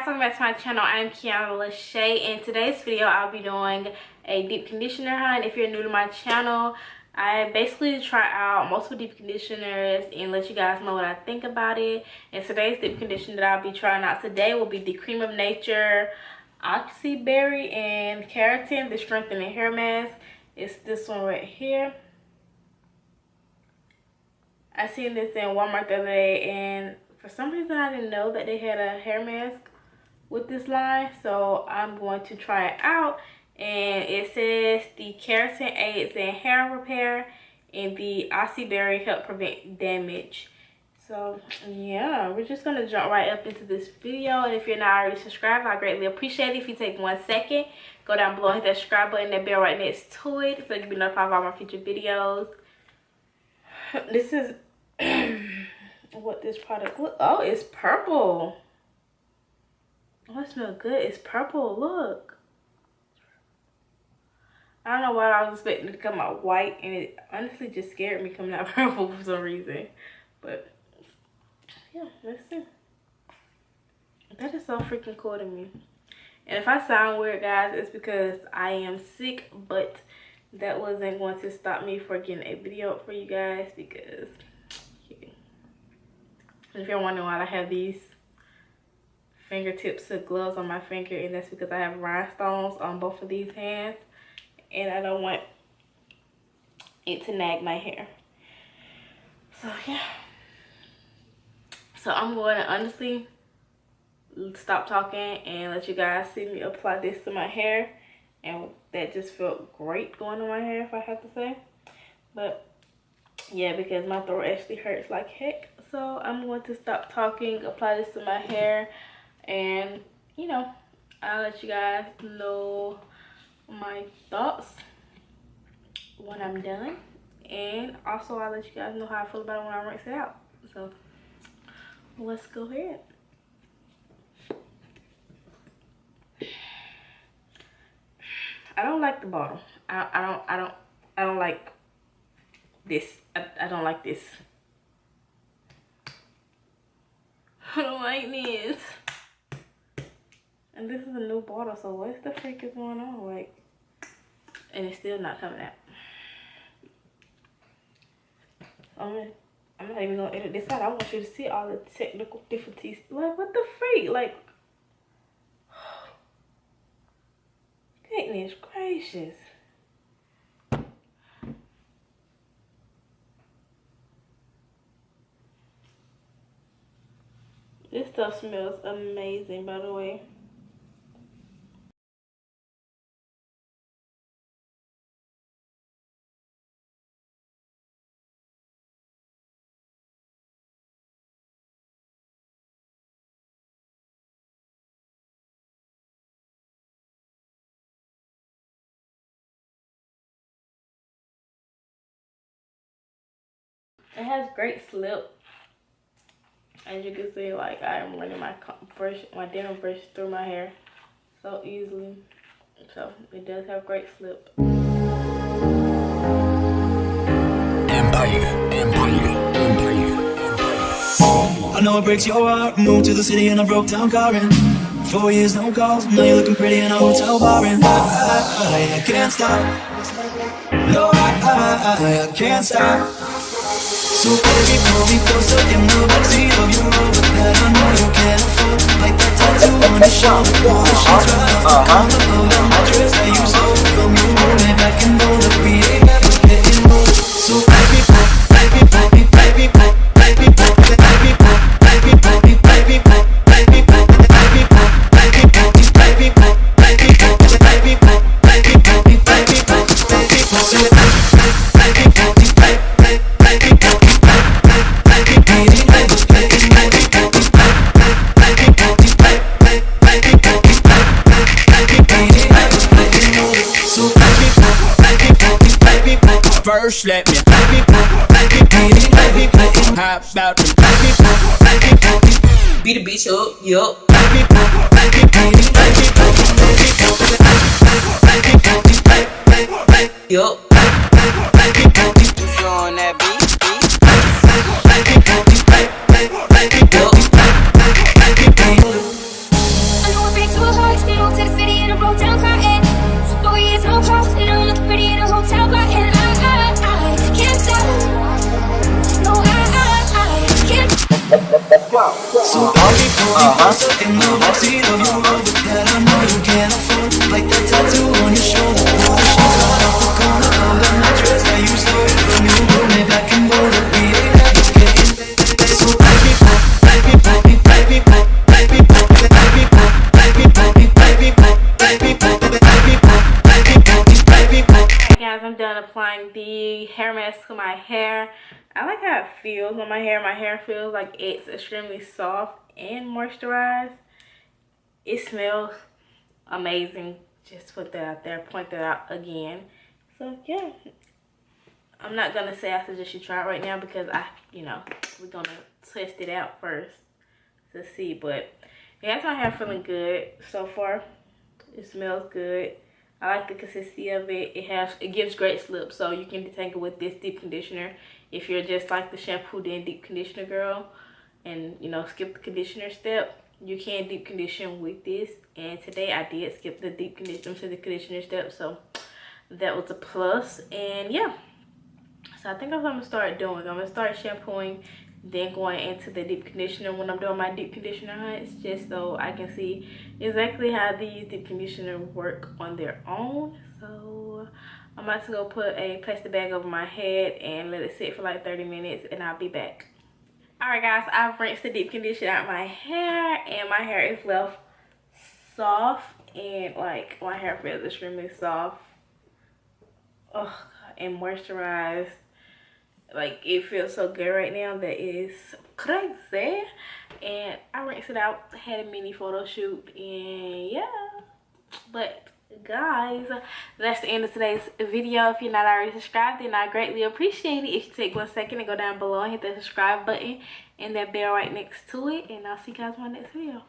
guys, welcome back to my channel. I'm Kiana Lashay. In today's video I'll be doing a deep conditioner hunt. If you're new to my channel, I basically try out multiple deep conditioners and let you guys know what I think about it. And today's deep conditioner that I'll be trying out today will be the Creme of Nature Acai Berry and Keratin, the strengthening hair mask. It's this one right here. I seen this in Walmart the other day, and for some reason I didn't know that they had a hair mask with this line, so I'm going to try it out. And it says the Keratin aids in hair repair and the Acai Berry help prevent damage. So yeah, we're just gonna jump right up into this video. And if you're not already subscribed, I greatly appreciate it if you take 1 second, go down below and hit that subscribe button, that bell right next to it, so you can be notified of all my future videos. This is what this product look. Oh, it's purple. Oh, it smells good. It's purple. Look, I don't know why I was expecting it to come out white, and it honestly just scared me coming out purple for some reason. But yeah, let's see. That is so freaking cool to me. And if I sound weird, guys, it's because I am sick, but that wasn't going to stop me from getting a video up for you guys, because if you're wondering why I have these fingertips of gloves on my finger, and that's because I have rhinestones on both of these hands, and I don't want it to nag my hair. So yeah, so I'm going to honestly stop talking and let you guys see me apply this to my hair. And that just felt great going on my hair, if I have to say. But yeah, because my throat actually hurts like heck, so I'm going to stop talking, apply this to my hair, and you know, I'll let you guys know my thoughts when I'm done, and also I'll let you guys know how I feel about it when I rinse it out. So let's go ahead. I don't like the bottle. I don't like this. I don't like this. I don't like this. And this is a new bottle, so what the freak is going on? Like, and it's still not coming out. I'm not even gonna edit this out. I want you to see all the technical difficulties. Like, what the freak? Like, goodness gracious. This stuff smells amazing, by the way. It has great slip. As you can see, like, I am running my dental brush through my hair so easily. So it does have great slip. I know it breaks your heart. Moved to the city in a broke down car, and 4 years no calls. Now you're looking pretty in a hotel bar, and I can't stop. No, I can't stop. So baby, pull me closer in the backseat of your Rover that I know you can't afford. Like that tattoo on your shoulder, the sheets right off the counter of the mattress that you sold from your roommate back in Boulder. We ain't never getting older. So baby, pull, baby, pull me, baby, pull, baby, pull, baby, pull, baby, pull me, baby, pull, baby, pull, baby, pull, baby, pull me, baby, pull, baby, pull, baby, pull, baby, pull me, baby, pull, baby, pull, so baby, pull me, baby, pull. First, let me how about them? Beat the bitch up, yup. Yup. You on that beat? Let's go. So baby, pull me closer in the backseat of your Rover that I know you can't afford. Like that tattoo on your shoulder. Pull the sheets right off the corner of the mattress that you stole from your roommate back in Boulder. We ain't never getting. So baby, pull, baby, pull me, baby, pull, baby, pull, baby, pull, baby, pull me, baby, pull, baby, pull, baby, pull, baby, pull me, baby, pull. Guys, I'm done applying the hair mask to my hair. I like how it feels on my hair. My hair feels like it's extremely soft and moisturized. It smells amazing. Just put that out there, point that out again. So yeah, I'm not gonna say I suggest you try it right now because we're gonna test it out first to see. But yeah, that's my hair feeling good so far. It smells good. I like the consistency of it. It gives great slip, so you can detangle with this deep conditioner. If you're just like the shampoo then deep conditioner girl, and skip the conditioner step, you can deep condition with this. And today I did skip the deep conditioner to the conditioner step, so that was a plus. And yeah, so I think that's what I'm gonna start doing. I'm gonna start shampooing, then going into the deep conditioner when I'm doing my deep conditioner hunts, just so I can see exactly how these deep conditioners work on their own. So I'm about to go put a plastic bag over my head and let it sit for like 30 minutes and I'll be back. Alright guys, I've rinsed the deep conditioner out my hair and my hair is left soft, and like my hair feels extremely soft and moisturized. Like it feels so good right now that is crazy. And I rinsed it out, had a mini photo shoot, and yeah. But guys, that's the end of today's video. If you're not already subscribed, then I greatly appreciate it if you take 1 second and go down below and hit the subscribe button and that bell right next to it. And I'll see you guys in my next video.